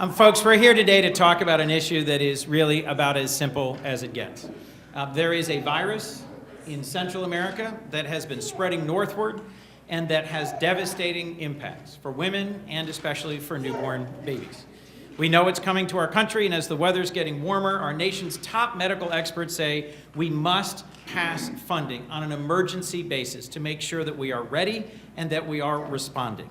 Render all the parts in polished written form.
Folks, we're here today to talk about an issue that is really about as simple as it gets. There is a virus in Central America that has been spreading northward and that has devastating impacts for women and especially for newborn babies. We know it's coming to our country, and as the weather's getting warmer, our nation's top medical experts say we must pass funding on an emergency basis to make sure that we are ready and that we are responding.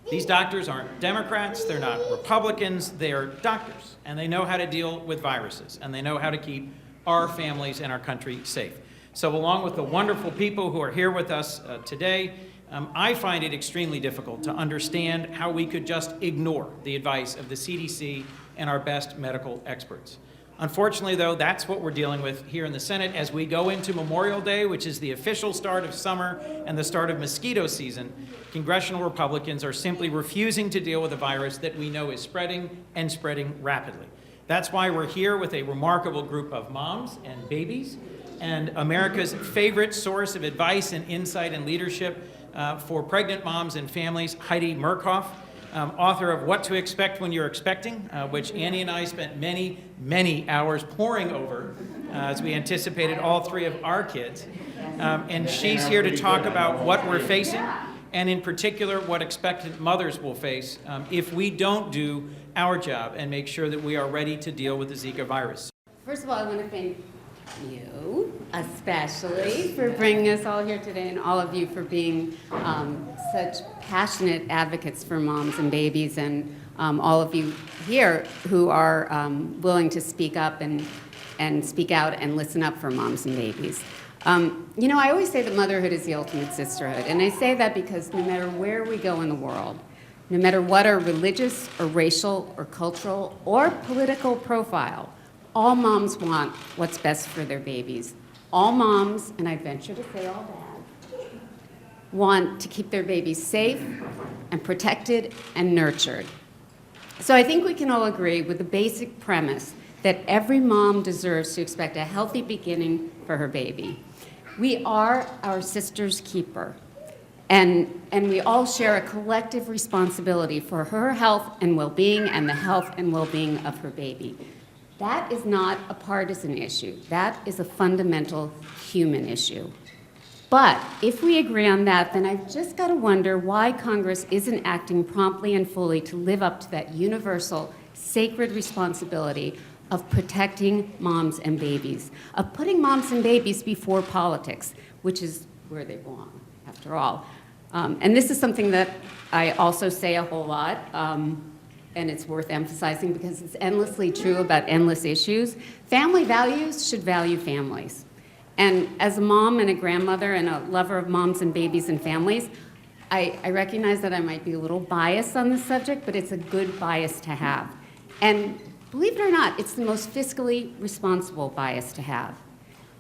These doctors aren't Democrats, they're not Republicans, they are doctors, and they know how to deal with viruses, and they know how to keep our families and our country safe. So along with the wonderful people who are here with us today, I find it extremely difficult to understand how we could just ignore the advice of the CDC and our best medical experts. Unfortunately, though, that's what we're dealing with here in the Senate as we go into Memorial Day, which is the official start of summer and the start of mosquito season. Congressional Republicans are simply refusing to deal with a virus that we know is spreading and spreading rapidly. That's why we're here with a remarkable group of moms and babies and America's favorite source of advice and insight and leadership for pregnant moms and families, Heidi Murkoff, author of What to Expect When You're Expecting, which Annie and I spent many, many hours poring over as we anticipated all three of our kids. And she's here to talk about what we're facing, and in particular, what expectant mothers will face if we don't do our job and make sure that we are ready to deal with the Zika virus. First of all, I want to thank you, especially, for bringing us all here today, and all of you for being such passionate advocates for moms and babies, and all of you here who are willing to speak up and speak out and listen up for moms and babies. You know, I always say that motherhood is the ultimate sisterhood, and I say that because no matter where we go in the world, no matter what our religious or racial or cultural or political profile, all moms want what's best for their babies. All moms, and I'd venture to say all dads, want to keep their babies safe and protected and nurtured. So I think we can all agree with the basic premise that every mom deserves to expect a healthy beginning for her baby. We are our sister's keeper, and we all share a collective responsibility for her health and well-being and the health and well-being of her baby. That is not a partisan issue. That is a fundamental human issue. But if we agree on that, then I've just got to wonder why Congress isn't acting promptly and fully to live up to that universal, sacred responsibility of protecting moms and babies, of putting moms and babies before politics, which is where they belong, after all. And this is something that I also say a whole lot. And it's worth emphasizing because it's endlessly true about endless issues. Family values should value families. And as a mom and a grandmother and a lover of moms and babies and families, I recognize that I might be a little biased on this subject, but it's a good bias to have. And believe it or not, it's the most fiscally responsible bias to have.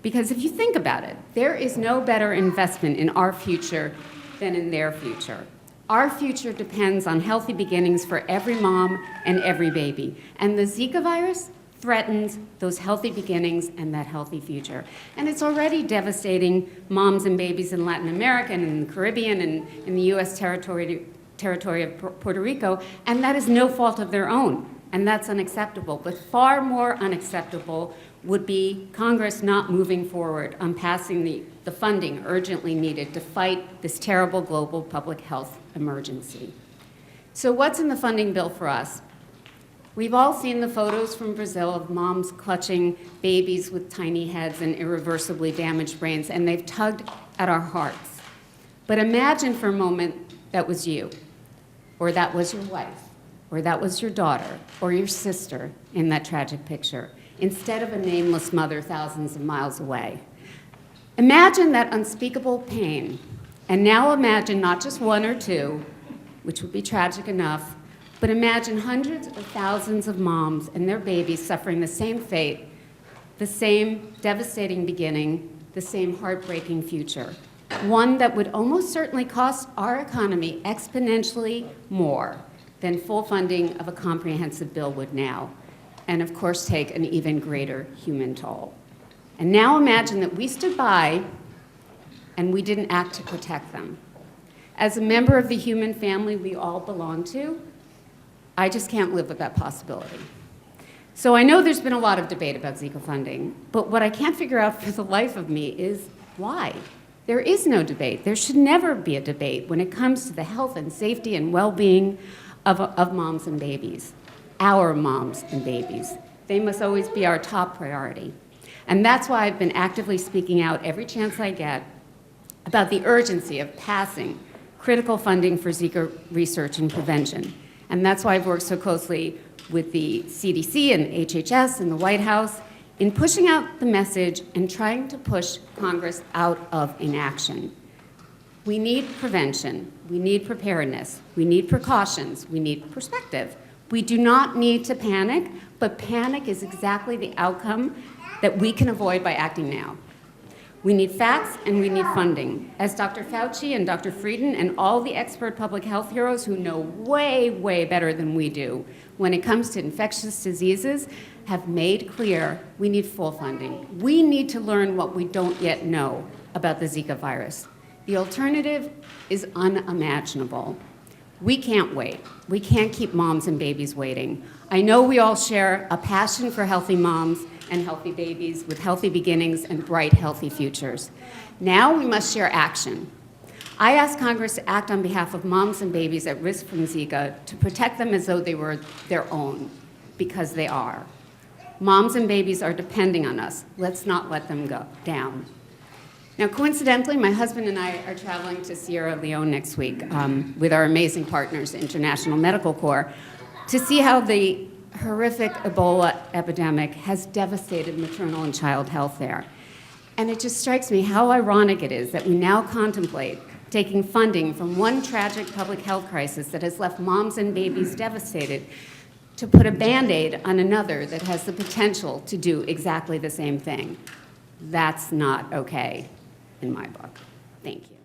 Because if you think about it, there is no better investment in our future than in their future. Our future depends on healthy beginnings for every mom and every baby. And the Zika virus threatens those healthy beginnings and that healthy future. And it's already devastating moms and babies in Latin America and in the Caribbean and in the U.S. territory of Puerto Rico, and that is no fault of their own. And that's unacceptable. But far more unacceptable would be Congress not moving forward on passing the funding urgently needed to fight this terrible global public health emergency. So what's in the funding bill for us? We've all seen the photos from Brazil of moms clutching babies with tiny heads and irreversibly damaged brains, and they've tugged at our hearts. But imagine for a moment that was you, or that was your wife, or that was your daughter, or your sister in that tragic picture, instead of a nameless mother thousands of miles away. Imagine that unspeakable pain, and now imagine not just one or two, which would be tragic enough, but imagine hundreds or thousands of moms and their babies suffering the same fate, the same devastating beginning, the same heartbreaking future. One that would almost certainly cost our economy exponentially more than full funding of a comprehensive bill would now, and of course take an even greater human toll. And now imagine that we stood by and we didn't act to protect them. As a member of the human family we all belong to, I just can't live with that possibility. So I know there's been a lot of debate about Zika funding, but what I can't figure out for the life of me is why? There is no debate. There should never be a debate when it comes to the health and safety and well-being of moms and babies, our moms and babies. They must always be our top priority. And that's why I've been actively speaking out every chance I get about the urgency of passing critical funding for Zika research and prevention. And that's why I've worked so closely with the CDC and HHS and the White House in pushing out the message and trying to push Congress out of inaction. We need prevention, we need preparedness, we need precautions, we need perspective. We do not need to panic, but panic is exactly the outcome that we can avoid by acting now. We need facts and we need funding. As Dr. Fauci and Dr. Frieden and all the expert public health heroes who know way, way better than we do when it comes to infectious diseases have made clear, we need full funding. We need to learn what we don't yet know about the Zika virus. The alternative is unimaginable. We can't wait. We can't keep moms and babies waiting. I know we all share a passion for healthy moms and healthy babies with healthy beginnings and bright, healthy futures. Now we must share action. I ask Congress to act on behalf of moms and babies at risk from Zika to protect them as though they were their own, because they are. Moms and babies are depending on us. Let's not let them go down. Now, coincidentally, my husband and I are traveling to Sierra Leone next week with our amazing partners, the International Medical Corps, to see how the horrific Ebola epidemic has devastated maternal and child health there. And it just strikes me how ironic it is that we now contemplate taking funding from one tragic public health crisis that has left moms and babies devastated to put a Band-Aid on another that has the potential to do exactly the same thing. That's not okay in my book. Thank you.